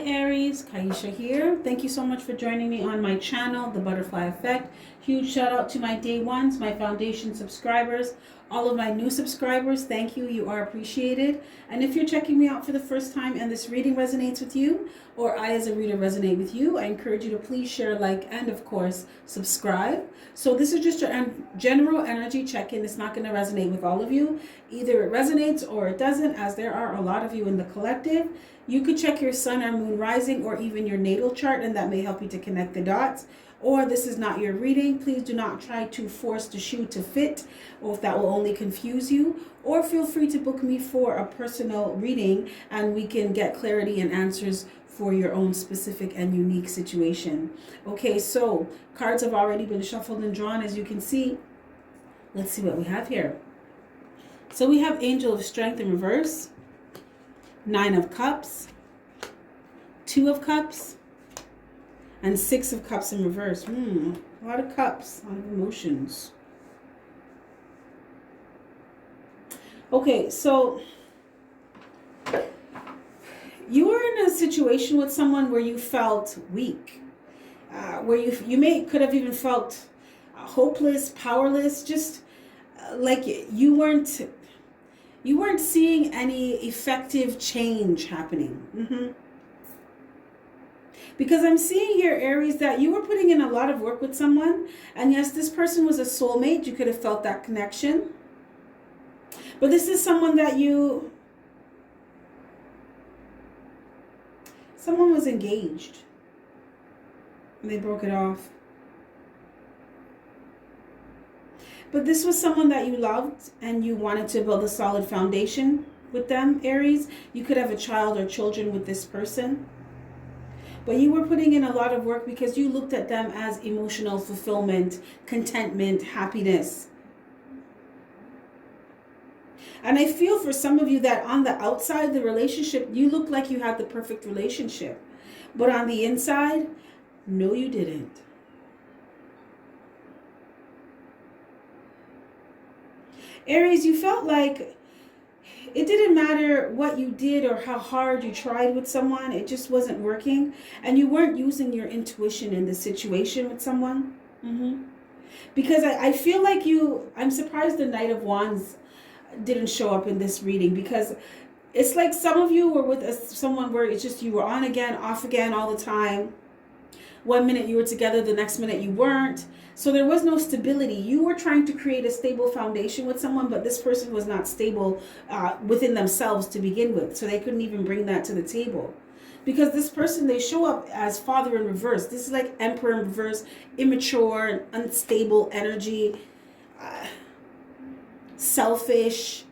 Aries, Kaisha here. Thank you so much for joining me on my channel, The Butterfly Effect. Huge shout out to my day ones, my foundation subscribers, all of my new subscribers. Thank you. You are appreciated. And if you're checking me out for the first time and this reading resonates with you, or I as a reader resonate with you, I encourage you to please share, like, and of course, subscribe. So this is just your general energy check-in. It's not going to resonate with all of you. Either it resonates or it doesn't, as there are a lot of you in the collective. You could check your sun or moon rising or even your natal chart, and that may help you to connect the dots. Or this is not your reading. Please do not try to force the shoe to fit, or if that will only confuse you. Or feel free to book me for a personal reading and we can get clarity and answers for your own specific and unique situation. Okay, so cards have already been shuffled and drawn, as you can see. Let's see what we have here. So we have Angel of Strength in reverse, Nine of Cups, Two of Cups, and Six of Cups in reverse. A lot of cups, a lot of emotions. Okay, so you were in a situation with someone where you felt weak, where you could have even felt hopeless, powerless, just like you weren't seeing any effective change happening. Because I'm seeing here, Aries, that you were putting in a lot of work with someone, and yes, this person was a soulmate. You could have felt that connection, but this is someone that someone was engaged and they broke it off. But this was someone that you loved and you wanted to build a solid foundation with them, Aries. You could have a child or children with this person. But you were putting in a lot of work because you looked at them as emotional fulfillment, contentment, happiness. And I feel for some of you that on the outside of the relationship, you look like you had the perfect relationship. But on the inside, no, you didn't. Aries, you felt like it didn't matter what you did or how hard you tried with someone. It just wasn't working. And you weren't using your intuition in the situation with someone. Because I feel like I'm surprised the Knight of Wands didn't show up in this reading, because it's like some of you were with someone where it's just you were on again, off again all the time. One minute you were together, the next minute you weren't. So there was no stability. You were trying to create a stable foundation with someone, but this person was not stable within themselves to begin with. So they couldn't even bring that to the table. Because this person, they show up as Father in reverse. This is like Emperor in reverse, immature, unstable energy, selfish,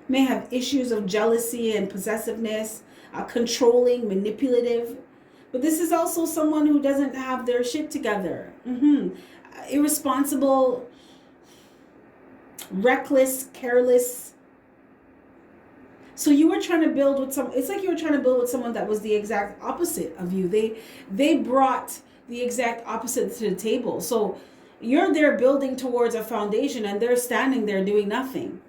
may have issues of jealousy and possessiveness, controlling, manipulative. But this is also someone who doesn't have their shit together. Irresponsible, reckless, careless. So you were trying to build with it's like you were trying to build with someone that was the exact opposite of you. They brought the exact opposite to the table. So you're there building towards a foundation and they're standing there doing nothing.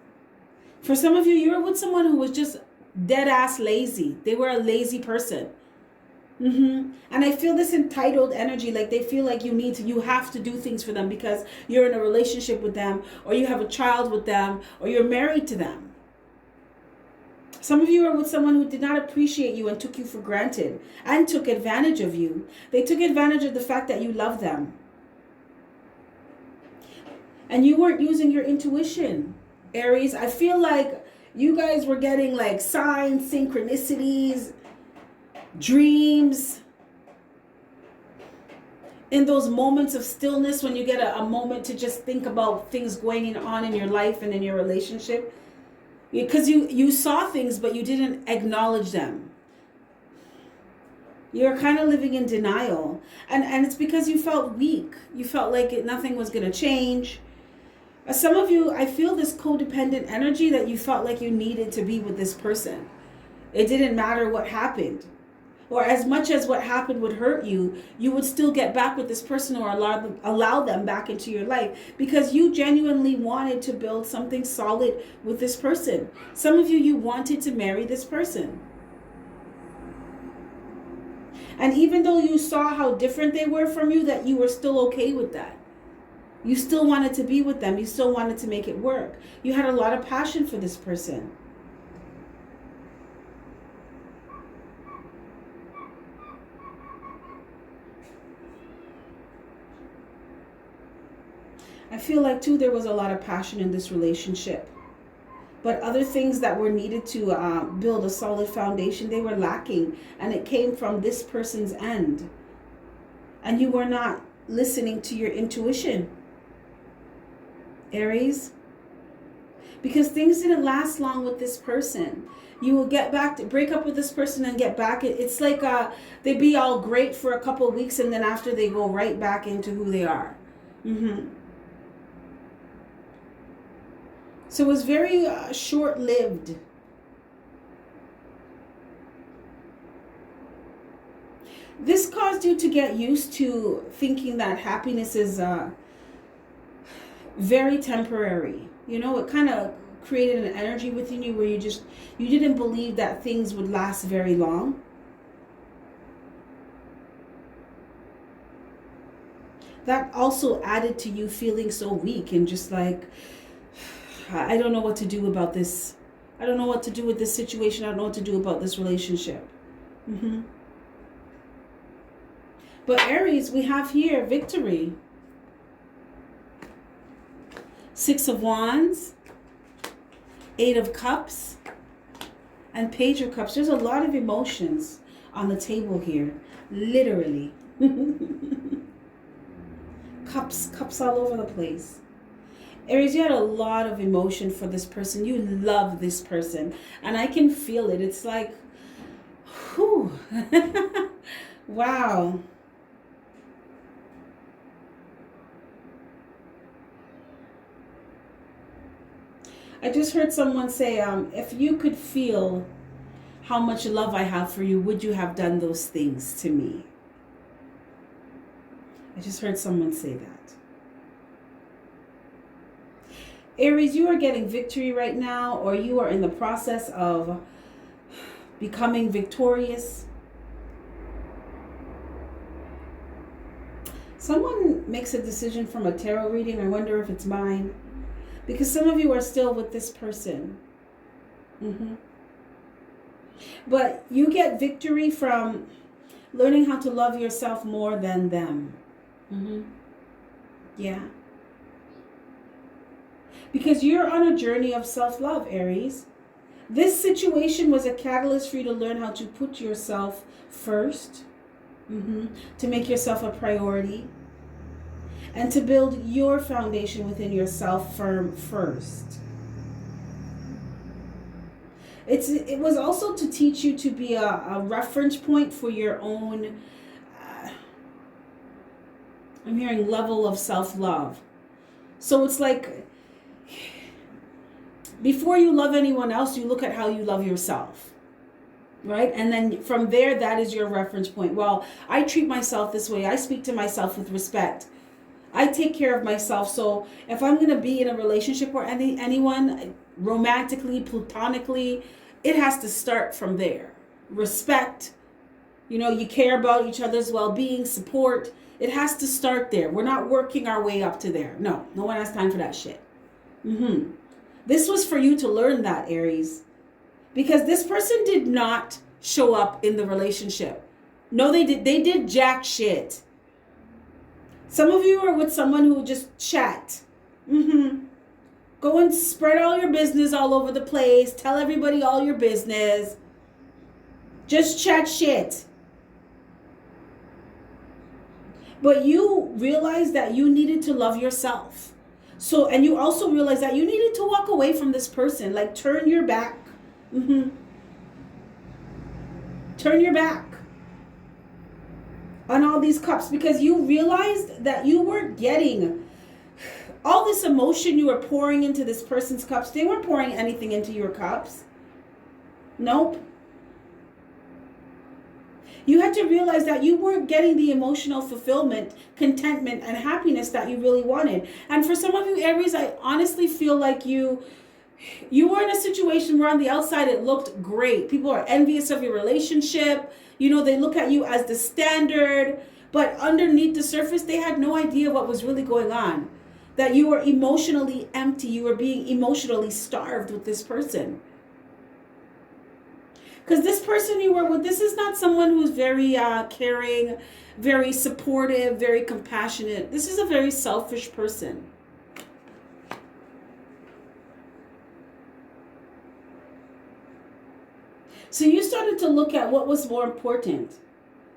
For some of you, you were with someone who was just dead ass lazy. They were a lazy person. And I feel this entitled energy, like they feel like you have to do things for them because you're in a relationship with them, or you have a child with them, or you're married to them. Some of you are with someone who did not appreciate you and took you for granted and took advantage of you. They took advantage of the fact that you love them. And you weren't using your intuition, Aries. I feel like you guys were getting like signs, synchronicities, dreams. In those moments of stillness when you get a moment to just think about things going on in your life and in your relationship. Because you saw things, but you didn't acknowledge them. You're kind of living in denial. And it's because you felt weak. You felt like nothing was going to change. Some of you, I feel this codependent energy that you felt like you needed to be with this person. It didn't matter what happened. Or as much as what happened would hurt you, you would still get back with this person or allow them back into your life because you genuinely wanted to build something solid with this person. Some of you wanted to marry this person. And even though you saw how different they were from you, that you were still okay with that. You still wanted to be with them. You still wanted to make it work. You had a lot of passion for this person. I feel like, too, there was a lot of passion in this relationship. But other things that were needed to build a solid foundation, they were lacking. And it came from this person's end. And you were not listening to your intuition, Aries. Because things didn't last long with this person. You will get back to break up with this person and get back. It's like they be all great for a couple of weeks, and then after they go right back into who they are. So it was very short-lived. This caused you to get used to thinking that happiness is very temporary. You know, it kind of created an energy within you where you didn't believe that things would last very long. That also added to you feeling so weak and just like, I don't know what to do about this. I don't know what to do with this situation. I don't know what to do about this relationship. But Aries, we have here victory. 6 of Wands, 8 of Cups, and Page of Cups. There's a lot of emotions on the table here, literally. Cups all over the place. Aries, you had a lot of emotion for this person. You love this person. And I can feel it. It's like, whew. Wow. I just heard someone say, if you could feel how much love I have for you, would you have done those things to me? I just heard someone say that. Aries, you are getting victory right now, or you are in the process of becoming victorious. Someone makes a decision from a tarot reading. I wonder if it's mine. Because some of you are still with this person. But you get victory from learning how to love yourself more than them. Yeah. Because you're on a journey of self-love, Aries. This situation was a catalyst for you to learn how to put yourself first, to make yourself a priority, and to build your foundation within yourself firm first. It was also to teach you to be a reference point for your own, I'm hearing level of self-love. So it's like, before you love anyone else, you look at how you love yourself, right? And then from there, that is your reference point. Well, I treat myself this way. I speak to myself with respect. I take care of myself. So if I'm going to be in a relationship or anyone, romantically, platonically, it has to start from there. Respect, you care about each other's well-being, support. It has to start there. We're not working our way up to there. No one has time for that shit. This was for you to learn that, Aries. Because this person did not show up in the relationship. No, they did jack shit. Some of you are with someone who just chat. Go and spread all your business all over the place. Tell everybody all your business. Just chat shit. But you realized that you needed to love yourself. So, and you also realize that you needed to walk away from this person. Like, turn your back. Turn your back on all these cups, because you realized that you weren't getting all this emotion you were pouring into this person's cups. They weren't pouring anything into your cups. Nope. You had to realize that you weren't getting the emotional fulfillment, contentment, and happiness that you really wanted. And for some of you, Aries, I honestly feel like you were in a situation where on the outside it looked great. People are envious of your relationship. You know, they look at you as the standard, but underneath the surface, they had no idea what was really going on. That you were emotionally empty. You were being emotionally starved with this person. Because this person you were with, this is not someone who's very caring, very supportive, very compassionate. This is a very selfish person. So you started to look at what was more important.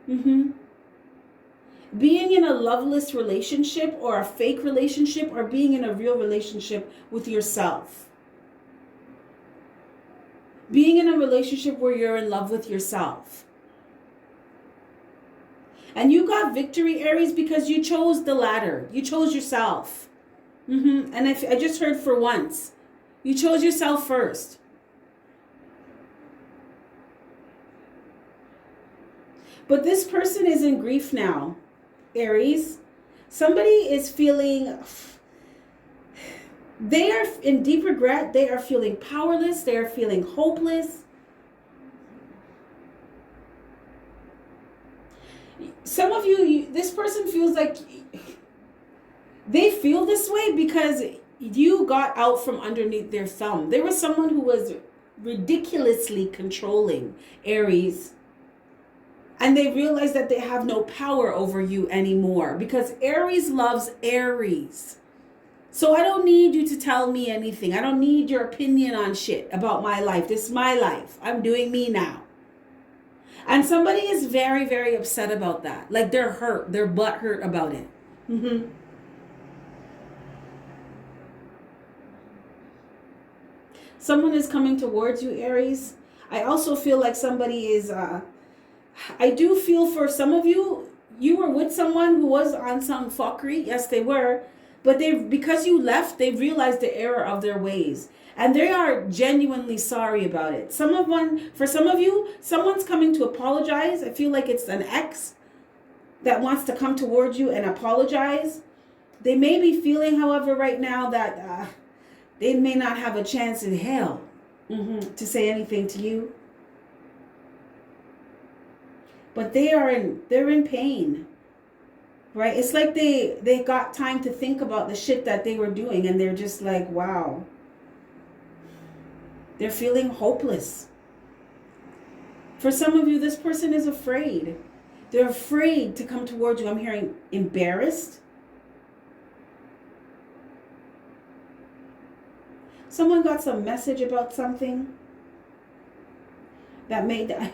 Being in a loveless relationship or a fake relationship, or being in a real relationship with yourself. Being in a relationship where you're in love with yourself. And you got victory, Aries, because you chose the latter. You chose yourself. And I just heard for once. You chose yourself first. But this person is in grief now, Aries. Somebody is feeling, they are in deep regret. They are feeling powerless. They are feeling hopeless. Some of you, this person feels like they feel this way because you got out from underneath their thumb. There was someone who was ridiculously controlling, Aries. And they realize that they have no power over you anymore, because Aries loves Aries. So I don't need you to tell me anything. I don't need your opinion on shit about my life. This is my life. I'm doing me now. And somebody is very, very upset about that. Like they're hurt. They're butt hurt about it. Someone is coming towards you, Aries. I also feel like somebody is... I do feel for some of you, you were with someone who was on some fuckery. Yes, they were. But because you left, they realized the error of their ways. And they are genuinely sorry about it. For some of you, someone's coming to apologize. I feel like it's an ex that wants to come towards you and apologize. They may be feeling, however, right now that they may not have a chance in hell to say anything to you. But they're in pain, right? It's like they got time to think about the shit that they were doing, and they're just like, wow. They're feeling hopeless. For some of you, this person is afraid. They're afraid to come towards you. I'm hearing embarrassed. Someone got some message about something that made that.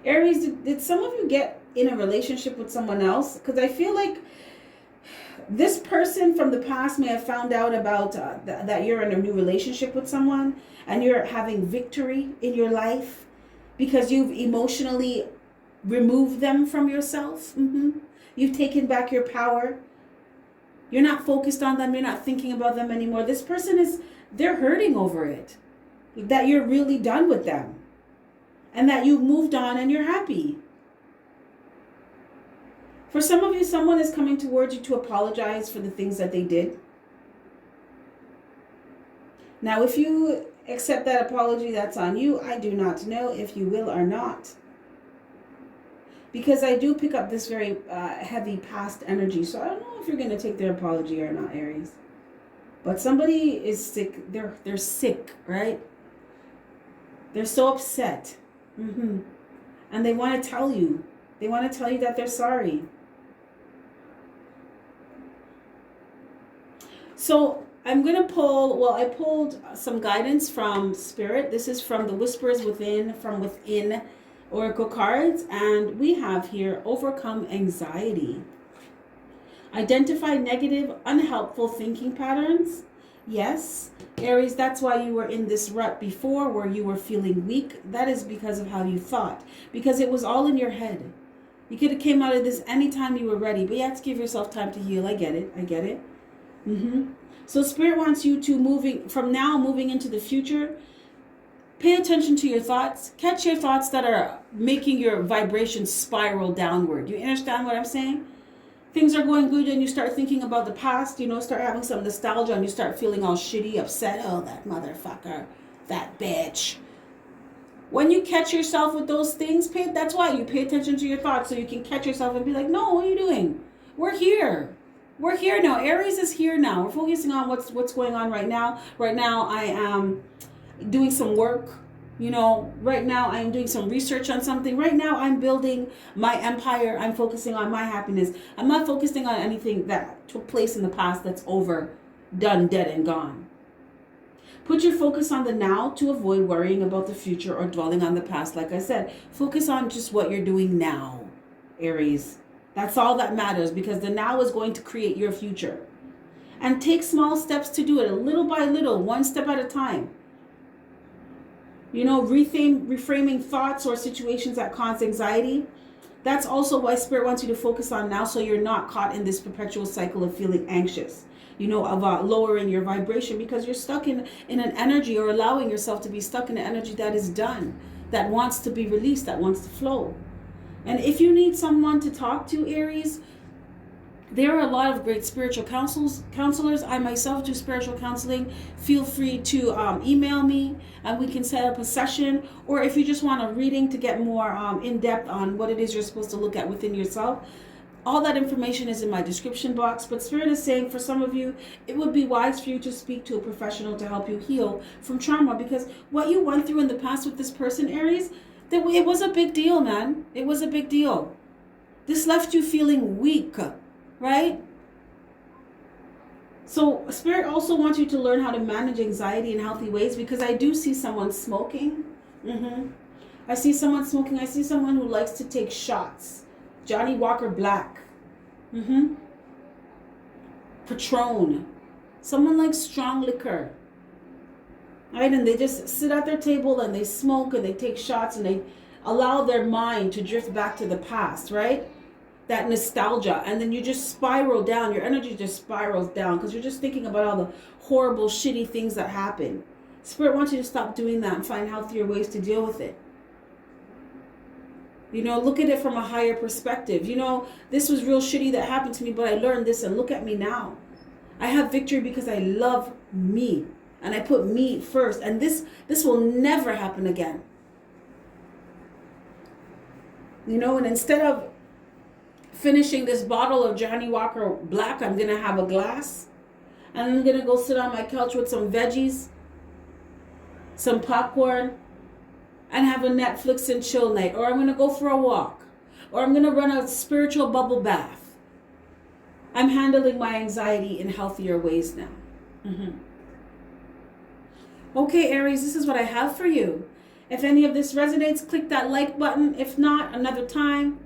Aries, did some of you get in a relationship with someone else? Because I feel like this person from the past may have found out about that you're in a new relationship with someone, and you're having victory in your life because you've emotionally removed them from yourself. You've taken back your power. You're not focused on them. You're not thinking about them anymore. This person they're hurting over it, that you're really done with them. And that you've moved on and you're happy. For some of you, someone is coming towards you to apologize for the things that they did. Now, if you accept that apology, that's on you. I do not know if you will or not. Because I do pick up this very heavy past energy. So I don't know if you're going to take their apology or not, Aries. But somebody is sick. They're sick, right? They're so upset. And they want to tell you. They want to tell you that they're sorry. So I'm going to I pulled some guidance from Spirit. This is from the Whispers Within, from Within Oracle cards. And we have here, overcome anxiety. Identify negative, unhelpful thinking patterns. Yes, Aries, that's why you were in this rut before, where you were feeling weak. That is because of how you thought. Because it was all in your head. You could have came out of this anytime you were ready, but you have to give yourself time to heal. I get it. So Spirit wants you to, moving into the future, pay attention to your thoughts. Catch your thoughts that are making your vibration spiral downward. You understand what I'm saying? Things are going good and you start thinking about the past, start having some nostalgia, and you start feeling all shitty, upset. Oh, that motherfucker, that bitch. When you catch yourself with those things, that's why you pay attention to your thoughts, so you can catch yourself and be like, no, what are you doing? We're here. We're here now. Aries is here now. We're focusing on what's going on right now. Right now, I am doing some work. You know, right now I'm doing some research on something. Right now I'm building my empire. I'm focusing on my happiness. I'm not focusing on anything that took place in the past that's over, done, dead, and gone. Put your focus on the now to avoid worrying about the future or dwelling on the past. Like I said, focus on just what you're doing now, Aries. That's all that matters, because the now is going to create your future. And take small steps to do it, little by little, one step at a time. You know, reframing thoughts or situations that cause anxiety. That's also why Spirit wants you to focus on now, so you're not caught in this perpetual cycle of feeling anxious, you know, of lowering your vibration, because you're stuck in an energy, or allowing yourself to be stuck in an energy that is done, that wants to be released, that wants to flow. And if you need someone to talk to, Aries, there are a lot of great spiritual counselors. I myself do spiritual counseling. Feel free to email me and we can set up a session. Or if you just want a reading to get more in depth on what it is you're supposed to look at within yourself, all that information is in my description box. But Spirit is saying for some of you, it would be wise for you to speak to a professional to help you heal from trauma. Because what you went through in the past with this person, Aries, it was a big deal, man. It was a big deal. This left you feeling weak. Right? So Spirit also wants you to learn how to manage anxiety in healthy ways, because I do see someone smoking. I see someone smoking. I see someone who likes to take shots. Johnny Walker Black. Patron. Someone likes strong liquor. Right? And they just sit at their table and they smoke and they take shots and they allow their mind to drift back to the past, right? That nostalgia, and then you just spiral down. Your energy just spirals down because you're just thinking about all the horrible, shitty things that happen. Spirit wants you to stop doing that and find healthier ways to deal with it. You know, look at it from a higher perspective. You know, this was real shitty that happened to me, but I learned this, and look at me now. I have victory because I love me, and I put me first, and this will never happen again. You know, and instead of finishing this bottle of Johnny Walker Black, I'm going to have a glass. And I'm going to go sit on my couch with some veggies, some popcorn, and have a Netflix and chill night. Or I'm going to go for a walk. Or I'm going to run a spiritual bubble bath. I'm handling my anxiety in healthier ways now. Okay, Aries, this is what I have for you. If any of this resonates, click that like button. If not, another time.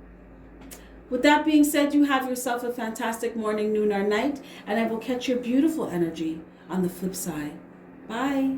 With that being said, you have yourself a fantastic morning, noon, or night, and I will catch your beautiful energy on the flip side. Bye.